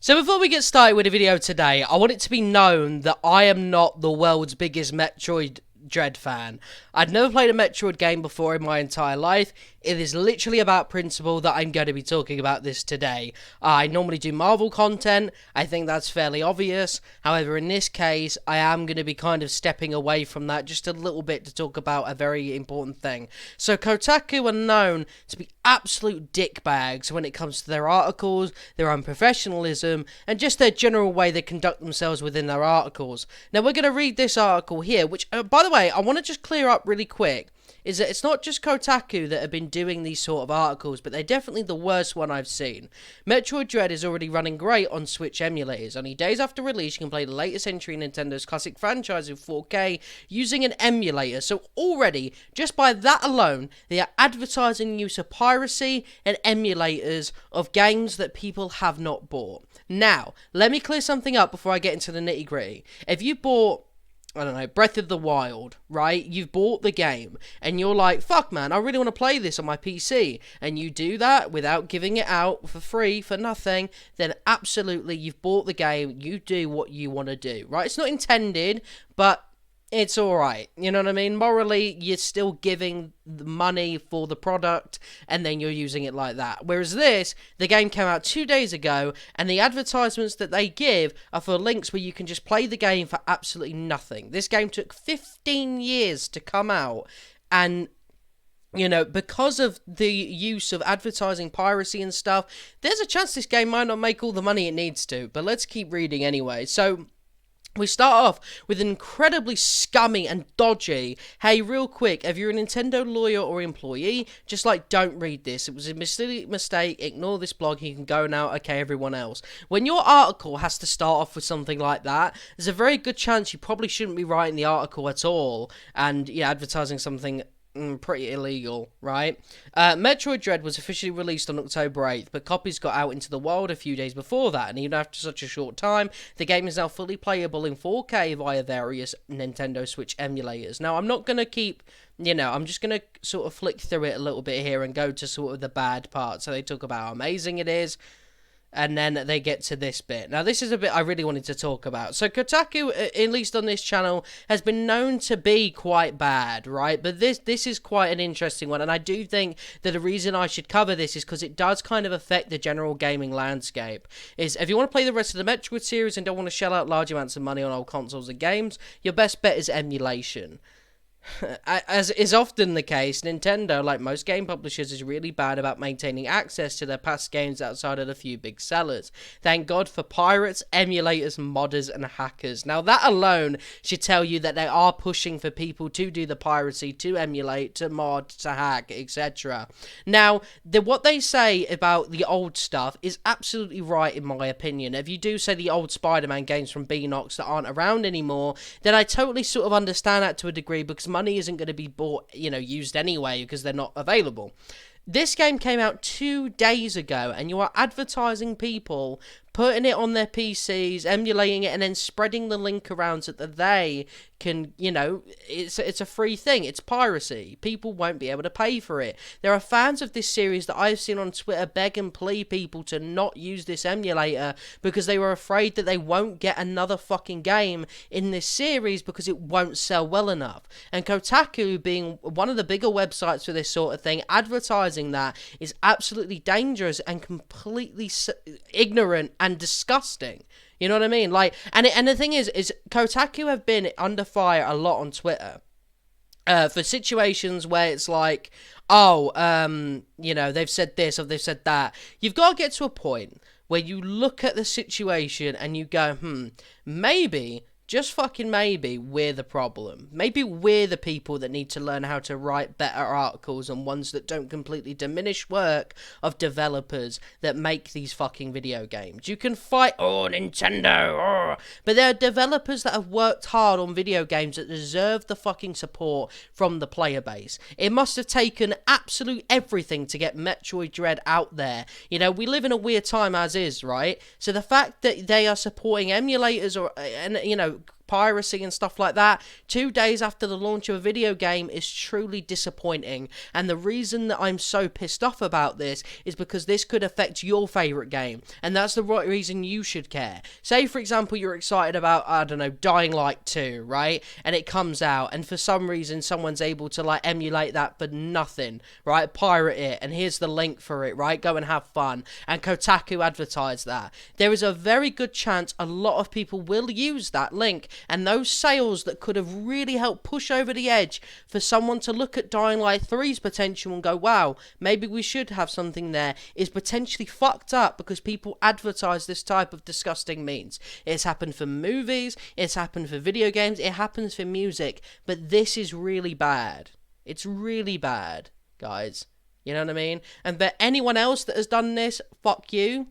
So before we get started with the video today, I want it to be known that I am not the world's biggest Metroid Dread fan. I'd never played a Metroid game before in my entire life. It is literally about principle that I'm going to be talking about this today. I normally do Marvel content. I think that's fairly obvious. However, in this case, I am going to be kind of stepping away from that just a little bit to talk about a very important thing. So Kotaku are known to be absolute dickbags when it comes to their articles, their unprofessionalism, and just their general way they conduct themselves within their articles. Now, we're going to read this article here, which, by the way, I want to just clear up really quick, is that it's not just Kotaku that have been doing these sort of articles, but they're definitely the worst one I've seen. Metroid Dread is already running great on Switch emulators. Only days after release, you can play the latest entry in Nintendo's classic franchise in 4K using an emulator. So already, just by that alone, they are advertising the use of piracy and emulators of games that people have not bought. Now, let me clear something up before I get into the nitty-gritty. If you bought, I don't know, Breath of the Wild, right? You've bought the game, and you're like, fuck man, I really want to play this on my PC, and you do that without giving it out for free, for nothing, then absolutely, you've bought the game, you do what you want to do, right? It's not intended, but it's alright, you know what I mean? Morally, you're still giving the money for the product, and then you're using it like that. Whereas this, the game came out 2 days ago, and the advertisements that they give are for links where you can just play the game for absolutely nothing. This game took 15 years to come out, and you know, because of the use of advertising piracy and stuff, there's a chance this game might not make all the money it needs to, but let's keep reading anyway. So we start off with an incredibly scummy and dodgy, hey, real quick, if you're a Nintendo lawyer or employee, just don't read this. It was a mistake, ignore this blog, you can go now, okay, everyone else. When your article has to start off with something like that, there's a very good chance you probably shouldn't be writing the article at all, and, yeah, advertising something pretty illegal, right? Metroid Dread was officially released on October 8th, but copies got out into the wild a few days before that, and even after such a short time, the game is now fully playable in 4K via various Nintendo Switch emulators. Now, I'm not going to keep, I'm just going to sort of flick through it a little bit here and go to sort of the bad part. So they talk about how amazing it is, and then they get to this bit. Now, this is a bit I really wanted to talk about. So, Kotaku, at least on this channel, has been known to be quite bad, right? But this is quite an interesting one, and I do think that the reason I should cover this is because it does kind of affect the general gaming landscape. Is if you want to play the rest of the Metroid series and don't want to shell out large amounts of money on old consoles and games, your best bet is emulation. As is often the case, Nintendo, like most game publishers, is really bad about maintaining access to their past games outside of the few big sellers. Thank God for pirates, emulators, modders, and hackers. Now, that alone should tell you that they are pushing for people to do the piracy, to emulate, to mod, to hack, etc. Now, what they say about the old stuff is absolutely right, in my opinion. If you do say the old Spider-Man games from Beanox that aren't around anymore, then I totally sort of understand that to a degree, because money isn't going to be bought, used anyway because they're not available. This game came out 2 days ago, and you are advertising people putting it on their PCs, emulating it, and then spreading the link around so that they can, it's a free thing. It's piracy. People won't be able to pay for it. There are fans of this series that I've seen on Twitter beg and plead people to not use this emulator because they were afraid that they won't get another fucking game in this series because it won't sell well enough. And Kotaku, being one of the bigger websites for this sort of thing, advertising that is absolutely dangerous and completely ignorant and disgusting. You know what I mean? And the thing is Kotaku have been under fire a lot on Twitter for situations where it's like, they've said this or they've said that. You've got to get to a point where you look at the situation and you go, maybe, just fucking maybe, we're the problem. Maybe we're the people that need to learn how to write better articles and ones that don't completely diminish work of developers that make these fucking video games. You can fight, Nintendo, but there are developers that have worked hard on video games that deserve the fucking support from the player base. It must have taken absolute everything to get Metroid Dread out there. We live in a weird time as is, right? So the fact that they are supporting emulators piracy and stuff like that 2 days after the launch of a video game is truly disappointing. And the reason that I'm so pissed off about this is because this could affect your favourite game, and that's the right reason you should care. Say, for example, you're excited about, I don't know, Dying Light 2, right? And it comes out, and for some reason someone's able to, like, emulate that for nothing, right? Pirate it, and here's the link for it, right? Go and have fun. And Kotaku advertise that. There is a very good chance a lot of people will use that link, and those sales that could have really helped push over the edge for someone to look at Dying Light 3's potential and go, wow, maybe we should have something there, is potentially fucked up because people advertise this type of disgusting means. It's happened for movies, it's happened for video games, it happens for music, but this is really bad. It's really bad, guys. You know what I mean? And for anyone else that has done this, fuck you.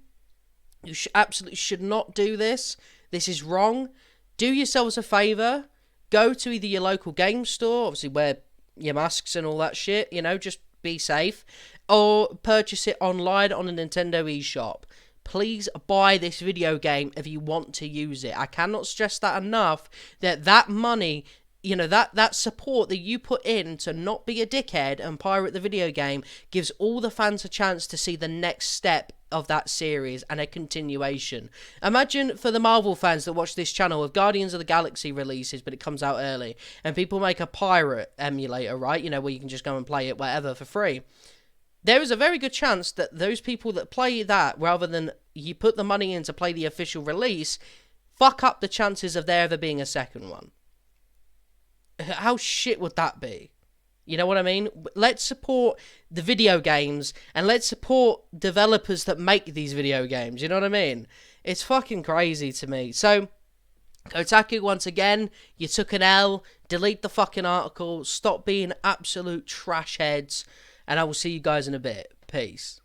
You absolutely should not do this. This is wrong. Do yourselves a favour. Go to either your local game store, obviously wear your masks and all that shit, you know, just be safe, or purchase it online on a Nintendo eShop. Please buy this video game if you want to use it. I cannot stress that enough, that money, you know, that support that you put in to not be a dickhead and pirate the video game gives all the fans a chance to see the next step of that series and a continuation. Imagine for the Marvel fans that watch this channel, if Guardians of the Galaxy releases but it comes out early and people make a pirate emulator, right, you know, where you can just go and play it wherever for free. There is a very good chance that those people that play that, rather than you put the money in to play the official release, fuck up the chances of there ever being a second one. How shit would that be? You know what I mean? Let's support the video games, and let's support developers that make these video games. You know what I mean? It's fucking crazy to me. So, Kotaku, once again, you took an L. Delete the fucking article. Stop being absolute trash heads. And I will see you guys in a bit. Peace.